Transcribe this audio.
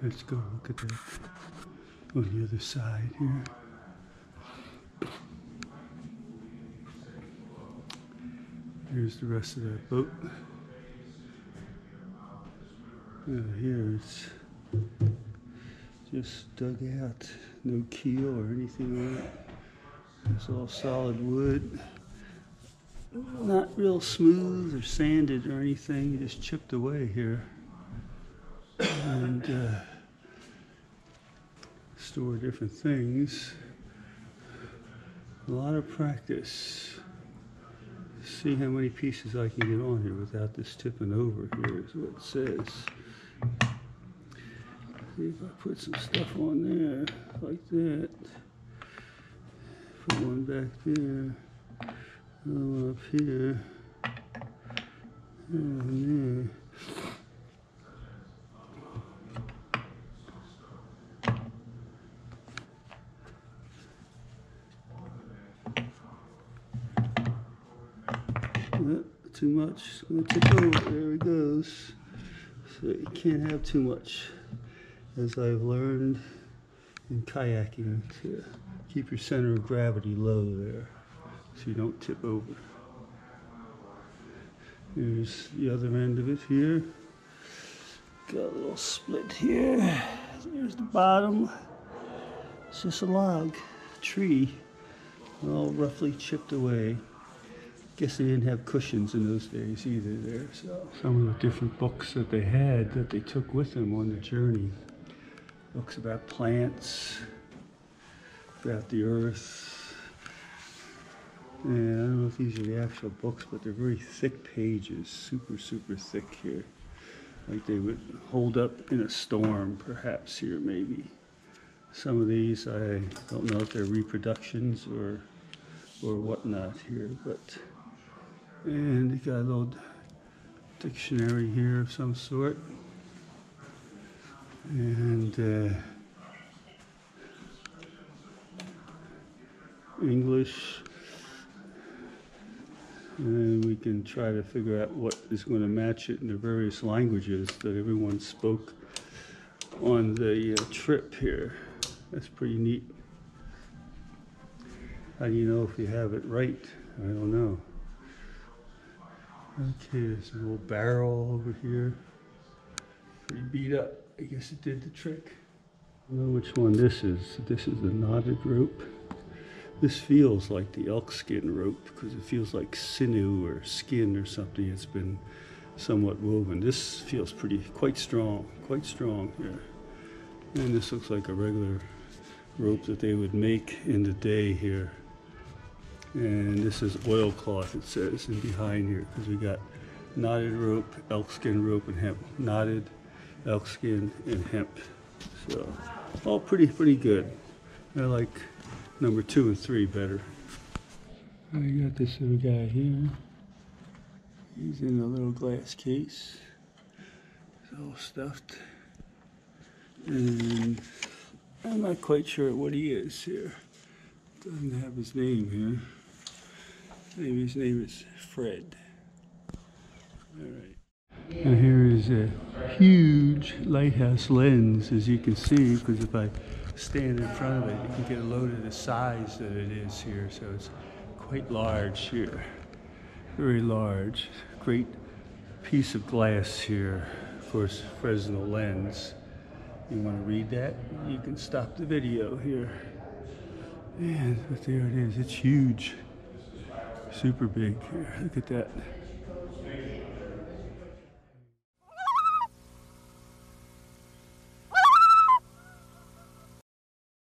Let's go look at that on the other side here. Here's the rest of that boat. Here it's just dug out, no keel or anything on it. It's all solid wood. Not real smooth or sanded or anything, just chipped away here. And store different things. A lot of practice. See how many pieces I can get on here without this tipping over here is what it says. See if I put some stuff on there like that. Put one back there. Another one up here. And there. Too much, it's going to tip over. There it goes. So you can't have too much, as I've learned in kayaking, to keep your center of gravity low there so you don't tip over. Here's the other end of it here. Got a little split here. There's the bottom. It's just a log, tree, all roughly chipped away. Guess they didn't have cushions in those days either there. So some of the different books that they had that they took with them on the journey. Books about plants, about the earth. And I don't know if these are the actual books, but they're very thick pages, super thick here. Like they would hold up in a storm, perhaps here maybe. Some of these I don't know if they're reproductions or whatnot here, but. And you got a little dictionary here of some sort. And English. And we can try to figure out what is going to match it in the various languages that everyone spoke on the trip here. That's pretty neat. How do you know if you have it right? I don't know. Okay, there's an old barrel over here. Pretty beat up. I guess it did the trick. I don't know which one this is. This is the knotted rope. This feels like the elk skin rope because it feels like sinew or skin or something. It's been somewhat woven. This feels quite strong here. And this looks like a regular rope that they would make in the day here. And this is oilcloth, it says, and behind here, because we got knotted rope, elk skin rope, and hemp. Knotted, elk skin, and hemp. So, all pretty good. I like number 2 and 3 better. I got this little guy here. He's in a little glass case. It's all stuffed. And I'm not quite sure what he is here. Doesn't have his name here. Maybe his name is Fred. All right. Now here is a huge lighthouse lens, as you can see, because if I stand in front of it, you can get a load of the size that it is here. So it's quite large here, very large. Great piece of glass here. Of course, Fresnel lens. You want to read that? You can stop the video here. And but there it is. It's huge. Super big here. Look at that.